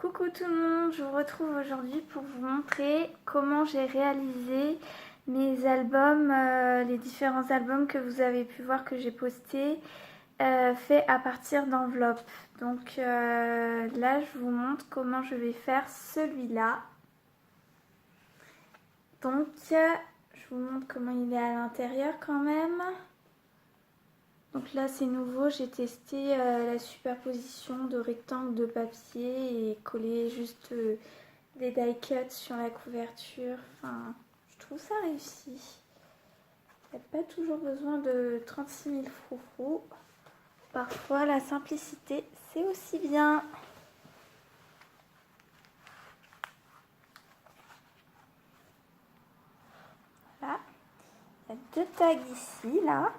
Coucou tout le monde, je vous retrouve aujourd'hui pour vous montrer comment j'ai réalisé mes albums, les différents albums que vous avez pu voir que j'ai postés, faits à partir d'enveloppes. Donc là je vous montre comment je vais faire celui-là. Donc je vous montre comment il est à l'intérieur quand même. Donc là c'est nouveau, j'ai testé la superposition de rectangles de papier et collé juste des die cuts sur la couverture. Enfin, je trouve ça réussi. Il n'y a pas toujours besoin de 36 000 froufrous. Parfois la simplicité c'est aussi bien. Voilà, il y a deux tags ici là,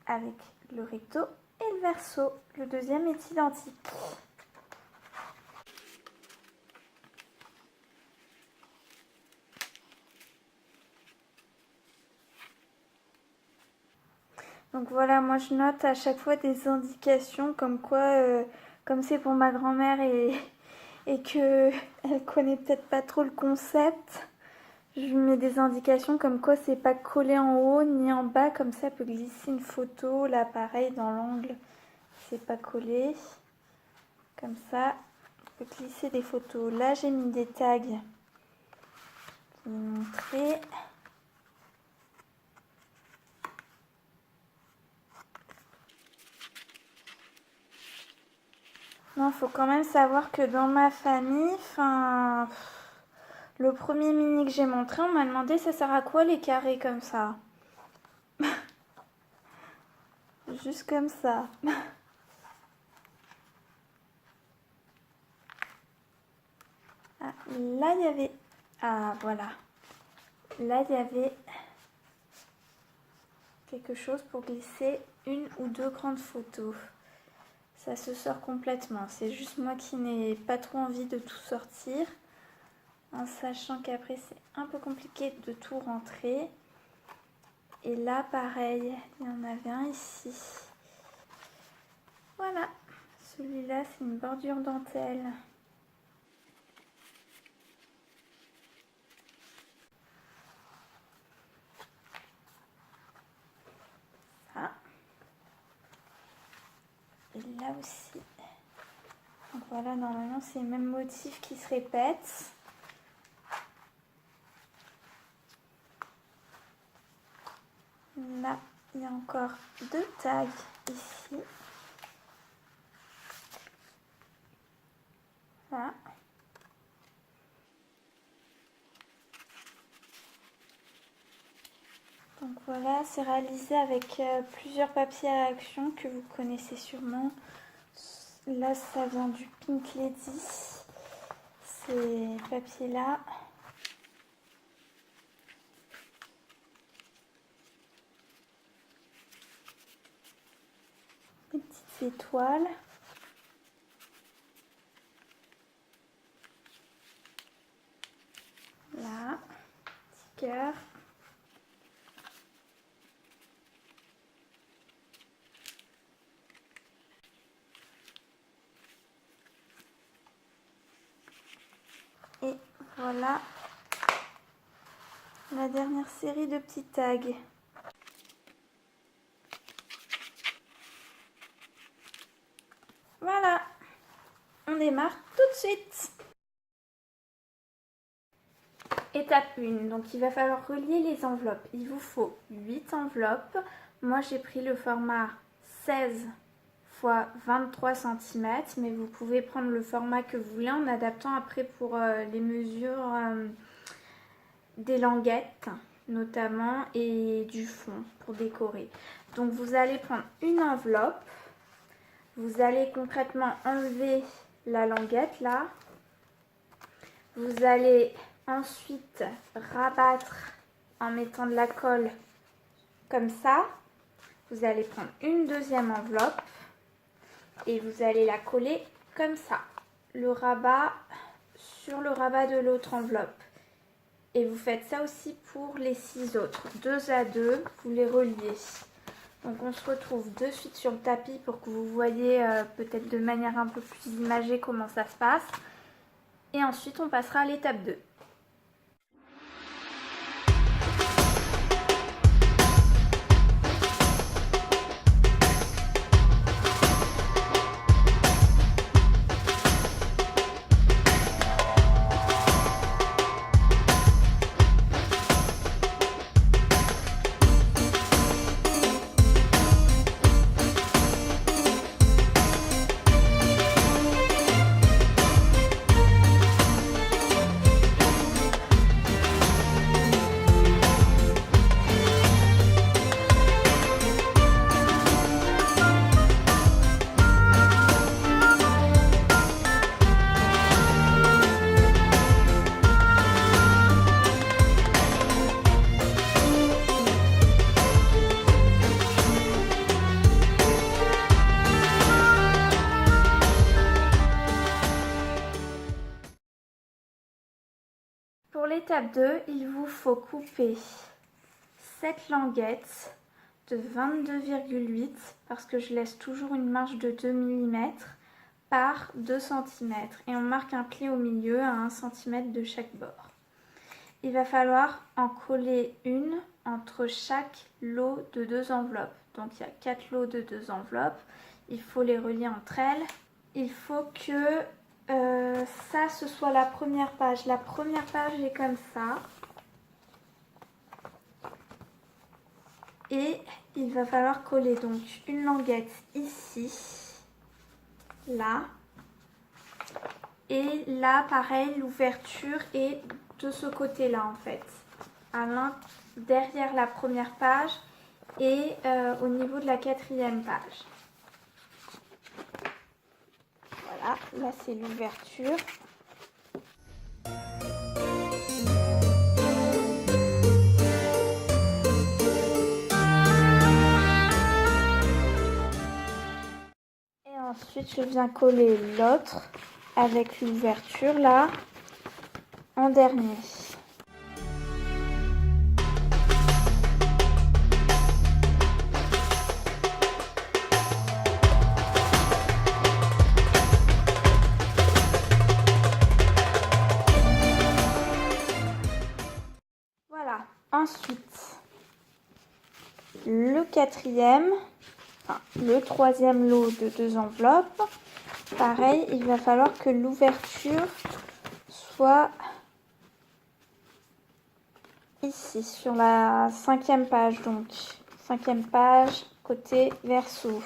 avec le recto et le verso. Le deuxième est identique. Donc voilà, moi je note à chaque fois des indications comme quoi, comme c'est pour ma grand-mère et que elle connaît peut-être pas trop le concept, je mets des indications comme quoi c'est pas collé en haut ni en bas, comme ça elle peut glisser une photo, là pareil dans l'angle, c'est pas collé, comme ça on peut glisser des photos. Là j'ai mis des tags pour vous montrer. Non, faut quand même savoir que dans ma famille, enfin, le premier mini que j'ai montré, on m'a demandé ça sert à quoi les carrés comme ça. Juste comme ça. Ah, là il y avait... Ah voilà. Là il y avait quelque chose pour glisser une ou deux grandes photos. Ça se sort complètement. C'est juste moi qui n'ai pas trop envie de tout sortir. En sachant qu'après c'est un peu compliqué de tout rentrer. Et là pareil, il y en avait un ici. Voilà, celui-là c'est une bordure dentelle. Ça. Et là aussi. Donc voilà, normalement c'est le même motif qui se répète. Là, il y a encore deux tags ici. Voilà. Donc voilà, c'est réalisé avec plusieurs papiers à action que vous connaissez sûrement. Là, ça vient du Pink Lady. Ces papiers-là. Des petites étoiles. Là, petit cœur. Et voilà la dernière série de petits tags. Voilà, on démarre tout de suite. Étape 1, donc il va falloir relier les enveloppes. Il vous faut 8 enveloppes. Moi j'ai pris le format 16 x 23 cm, mais vous pouvez prendre le format que vous voulez en adaptant après pour les mesures des languettes notamment et du fond pour décorer. Donc vous allez prendre une enveloppe, vous allez concrètement enlever la languette là, vous allez ensuite rabattre en mettant de la colle comme ça. Vous allez prendre une deuxième enveloppe et vous allez la coller comme ça. Le rabat sur le rabat de l'autre enveloppe. Et vous faites ça aussi pour les 6 autres. 2 à 2, vous les reliez. Donc on se retrouve de suite sur le tapis pour que vous voyez peut-être de manière un peu plus imagée comment ça se passe. Et ensuite on passera à l'étape 2. Pour l'étape 2, il vous faut couper 7 languettes de 22,8 parce que je laisse toujours une marge de 2 mm par 2 cm et on marque un pli au milieu à 1 cm de chaque bord. Il va falloir en coller une entre chaque lot de 2 enveloppes. Donc il y a 4 lots de 2 enveloppes, il faut les relier entre elles. Il faut que ça, ce soit la première page. La première page est comme ça. Et il va falloir coller donc une languette ici, là. Et là, pareil, l'ouverture est de ce côté-là en fait. Derrière la première page et au niveau de la 4e page. Voilà, là c'est l'ouverture. Et ensuite je viens coller l'autre avec l'ouverture là en dernier. Ensuite, le 4e, enfin, le 3e lot de 2 enveloppes. Pareil, il va falloir que l'ouverture soit ici, sur la 5e page. Donc, 5e page, côté verso.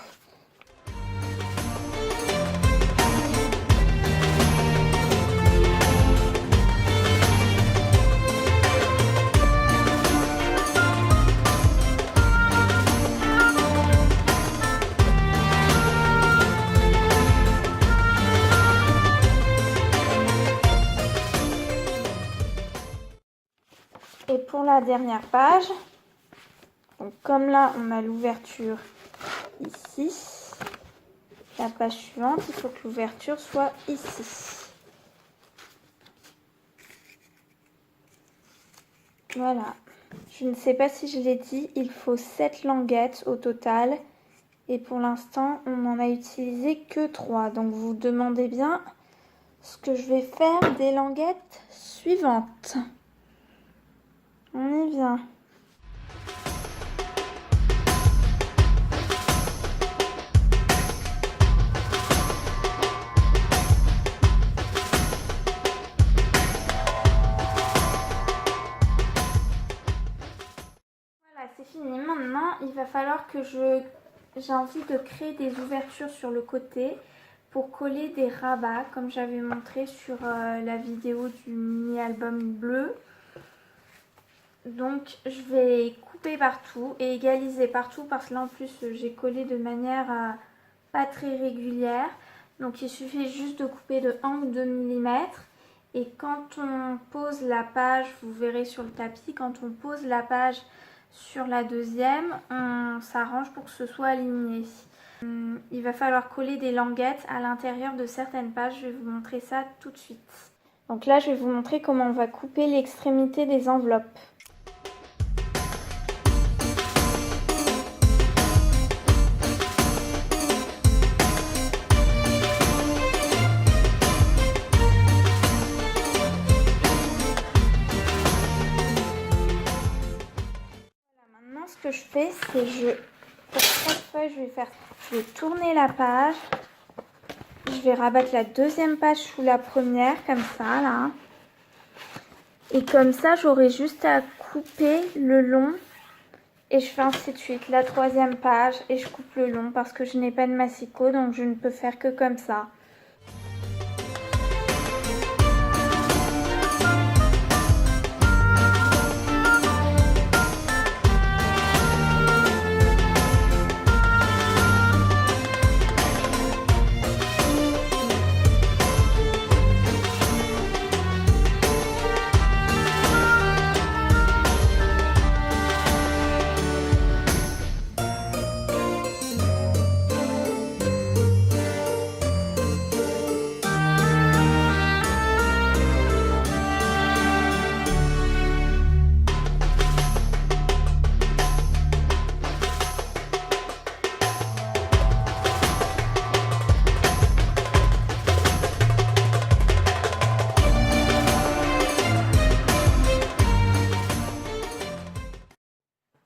Et pour la dernière page, donc comme là on a l'ouverture ici, la page suivante, il faut que l'ouverture soit ici. Voilà. Je ne sais pas si je l'ai dit, il faut 7 languettes au total. Et pour l'instant, on n'en a utilisé que 3. Donc vous vous demandez bien ce que je vais faire des languettes suivantes. On y vient. Voilà, c'est fini. Maintenant, il va falloir que j'ai envie de créer des ouvertures sur le côté pour coller des rabats, comme j'avais montré sur la vidéo du mini-album bleu. Donc je vais couper partout et égaliser partout parce que là en plus j'ai collé de manière pas très régulière. Donc il suffit juste de couper de 1 ou 2 mm. Et quand on pose la page, vous verrez sur le tapis, quand on pose la page sur la deuxième, on s'arrange pour que ce soit aligné. Il va falloir coller des languettes à l'intérieur de certaines pages. Je vais vous montrer ça tout de suite. Donc là je vais vous montrer comment on va couper l'extrémité des enveloppes. je fais, c'est pour chaque feuille, je vais tourner la page. Je vais rabattre la deuxième page sous la première, comme ça, là. Et comme ça, j'aurai juste à couper le long. Et je fais ainsi de suite. La troisième page et je coupe le long parce que je n'ai pas de massicot, donc je ne peux faire que comme ça.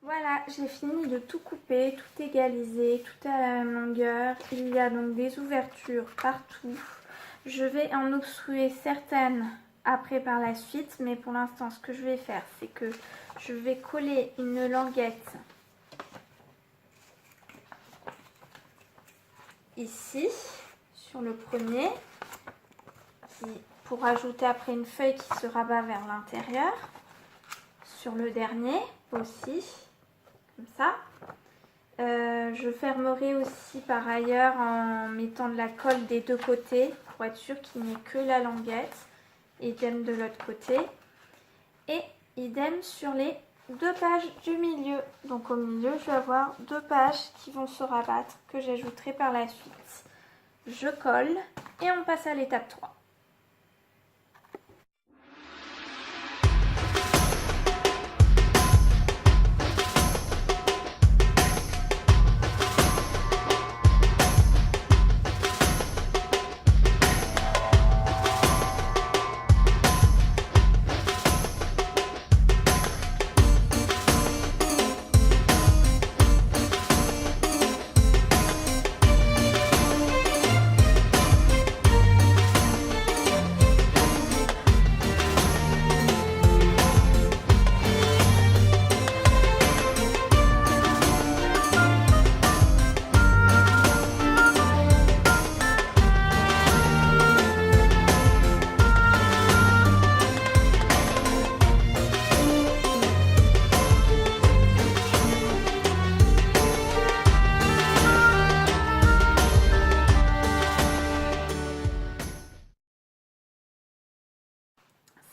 Voilà, j'ai fini de tout couper, tout égaliser, tout est à la même longueur. Il y a donc des ouvertures partout. Je vais en obstruer certaines après par la suite, mais pour l'instant, ce que je vais faire, c'est que je vais coller une languette ici, sur le premier, pour ajouter après une feuille qui se rabat vers l'intérieur. Sur le dernier aussi. Comme ça. Je fermerai aussi par ailleurs en mettant de la colle des deux côtés pour être sûr qu'il n'y ait que la languette. Idem de l'autre côté. Et idem sur les deux pages du milieu. Donc au milieu, je vais avoir deux pages qui vont se rabattre que j'ajouterai par la suite. Je colle et on passe à l'étape 3.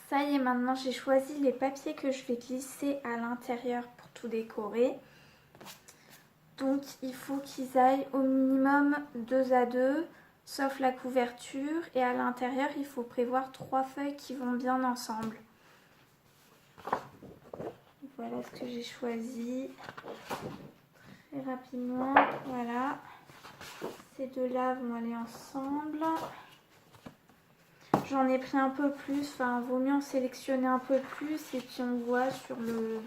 Ça y est, maintenant j'ai choisi les papiers que je vais glisser à l'intérieur pour tout décorer. Donc il faut qu'ils aillent au minimum 2 à 2, sauf la couverture. Et à l'intérieur, il faut prévoir 3 feuilles qui vont bien ensemble. Voilà ce que j'ai choisi. Très rapidement, voilà. Ces deux-là vont aller ensemble. J'en ai pris un peu plus, enfin vaut mieux en sélectionner un peu plus et puis on voit sur le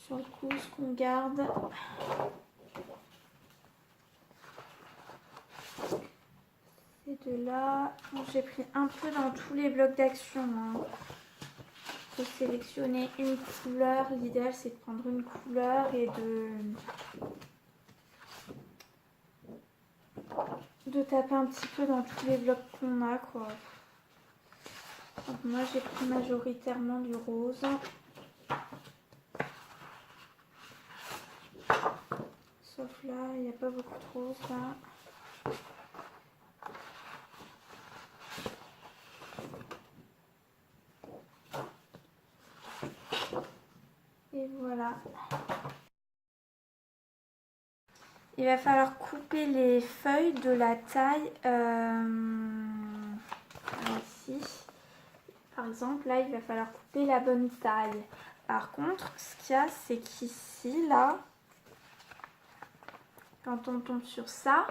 coup ce qu'on garde. Ces deux-là, j'ai pris un peu dans tous les blocs d'action. Hein. Il faut sélectionner une couleur, l'idéal c'est de prendre une couleur et de taper un petit peu dans tous les blocs qu'on a quoi. Donc moi j'ai pris majoritairement du rose. Sauf là, il n'y a pas beaucoup de rose là. Et voilà. Il va falloir couper les feuilles de la taille ici. Par exemple, là, il va falloir couper la bonne taille. Par contre, ce qu'il y a, c'est qu'ici, là, quand on tombe sur ça,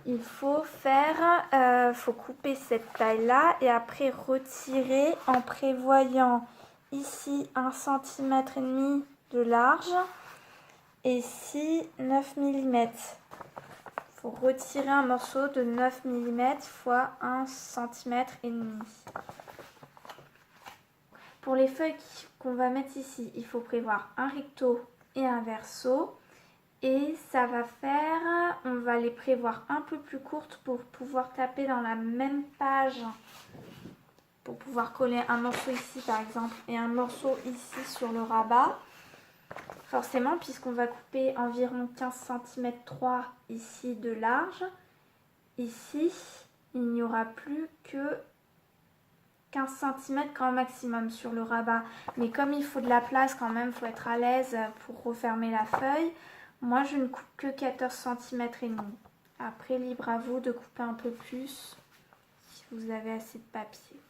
il faut faut couper cette taille-là et après retirer en prévoyant ici 1,5 cm de large. Et ici 9 mm. Il faut retirer un morceau de 9 mm fois 1 cm et demi. Pour les feuilles qu'on va mettre ici, il faut prévoir un recto et un verso. Et ça va faire, on va les prévoir un peu plus courtes pour pouvoir taper dans la même page. Pour pouvoir coller un morceau ici par exemple et un morceau ici sur le rabat. Forcément, puisqu'on va couper environ 15 cm 3 ici de large. Ici, il n'y aura plus que 15 cm grand maximum sur le rabat. Mais comme il faut de la place quand même, il faut être à l'aise pour refermer la feuille. Moi, je ne coupe que 14 cm et demi. Après, libre à vous de couper un peu plus si vous avez assez de papier.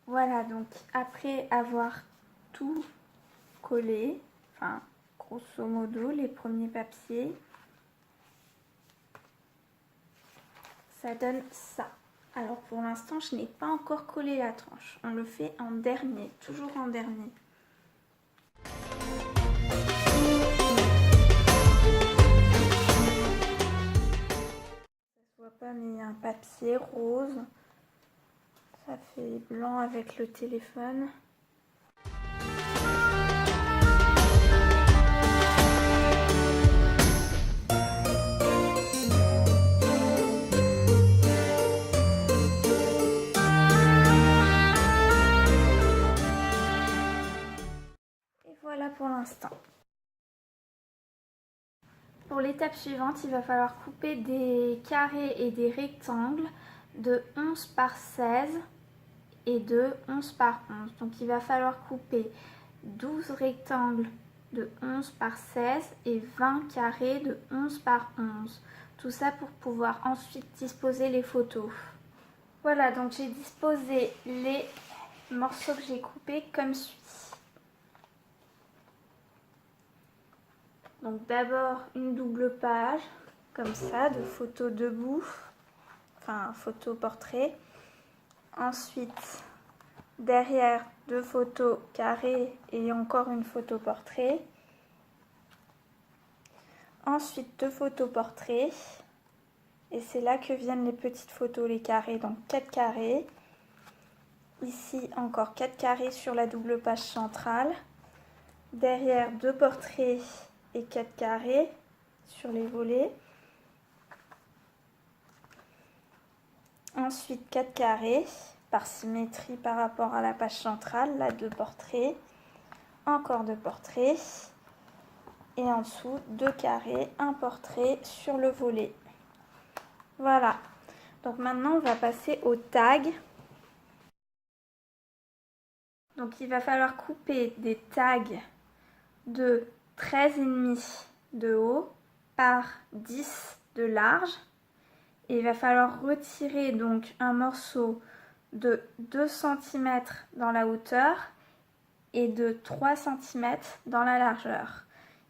Voilà, donc après avoir tout collé, enfin grosso modo les premiers papiers, ça donne ça. Alors pour l'instant, je n'ai pas encore collé la tranche. On le fait en dernier, toujours en dernier. Ça se voit pas, mais il y a un papier rose. Ça fait blanc avec le téléphone. Et voilà pour l'instant. Pour l'étape suivante, il va falloir couper des carrés et des rectangles de 11 par 16 et de 11 par 11. Donc il va falloir couper 12 rectangles de 11 par 16 et 20 carrés de 11 par 11. Tout ça pour pouvoir ensuite disposer les photos. Voilà, donc j'ai disposé les morceaux que j'ai coupés comme suit. Donc d'abord une double page, comme ça, de photos debout, enfin photo portrait. Ensuite, derrière, 2 photos carrées et encore une photo portrait. Ensuite, 2 photos portraits. Et c'est là que viennent les petites photos, les carrés, donc 4 carrés. Ici, encore 4 carrés sur la double page centrale. Derrière, 2 portraits et 4 carrés sur les volets. Ensuite, 4 carrés par symétrie par rapport à la page centrale. Là, 2 portraits. Encore 2 portraits. Et en dessous, 2 carrés, un portrait sur le volet. Voilà. Donc maintenant, on va passer au tag. Donc il va falloir couper des tags de 13,5 de haut par 10 de large. Et il va falloir retirer donc un morceau de 2 cm dans la hauteur et de 3 cm dans la largeur.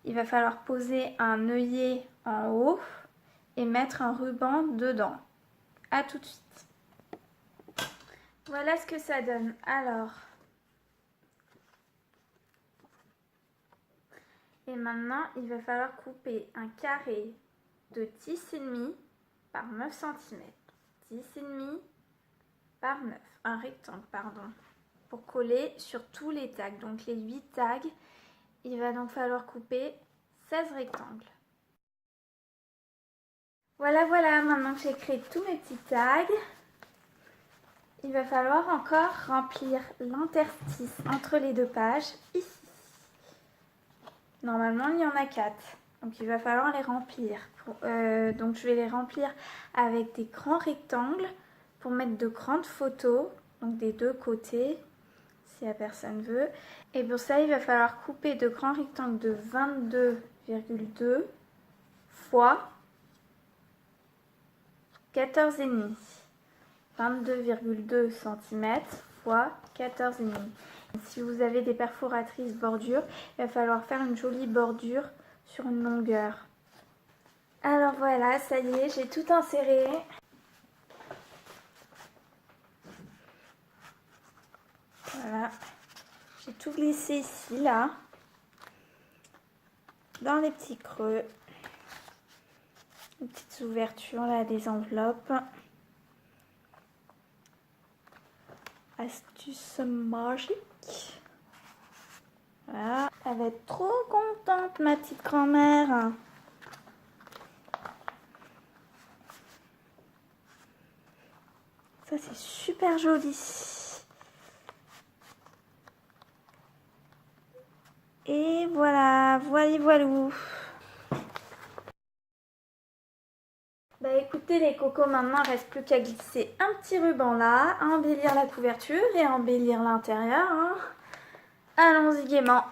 Il va falloir poser un œillet en haut et mettre un ruban dedans. A tout de suite. Voilà ce que ça donne. Alors, et maintenant, il va falloir couper un carré de 10,5 par 9 cm. 10,5 par 9, un rectangle, pardon, pour coller sur tous les tags. Donc les 8 tags, il va donc falloir couper 16 rectangles. Voilà, maintenant que j'ai créé tous mes petits tags, il va falloir encore remplir l'interstice entre les 2 pages, ici. Normalement, il y en a 4, donc il va falloir les remplir. Donc je vais les remplir avec des grands rectangles pour mettre de grandes photos, donc des 2 côtés, si la personne veut. Et pour ça, il va falloir couper de grands rectangles de 22,2 fois 14,5. 22,2 cm fois 14,5. Si vous avez des perforatrices bordure, il va falloir faire une jolie bordure sur une longueur. Alors voilà, ça y est, j'ai tout inséré. Voilà, j'ai tout glissé ici, là, dans les petits creux, les petites ouvertures là des enveloppes. Astuce magique. Voilà, elle va être trop contente, ma petite grand-mère. Ça, c'est super joli. Et voilà, voilou. Bah écoutez les cocos, maintenant il reste plus qu'à glisser un petit ruban là, à embellir la couverture et à embellir l'intérieur. Hein. Allons-y gaiement.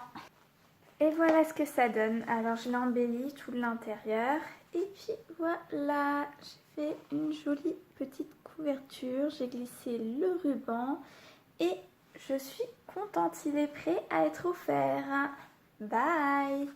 Et voilà ce que ça donne. Alors je l'embellis tout l'intérieur. Et puis voilà, j'ai fait une jolie petite couverture. J'ai glissé le ruban et je suis contente. Il est prêt à être offert. Bye!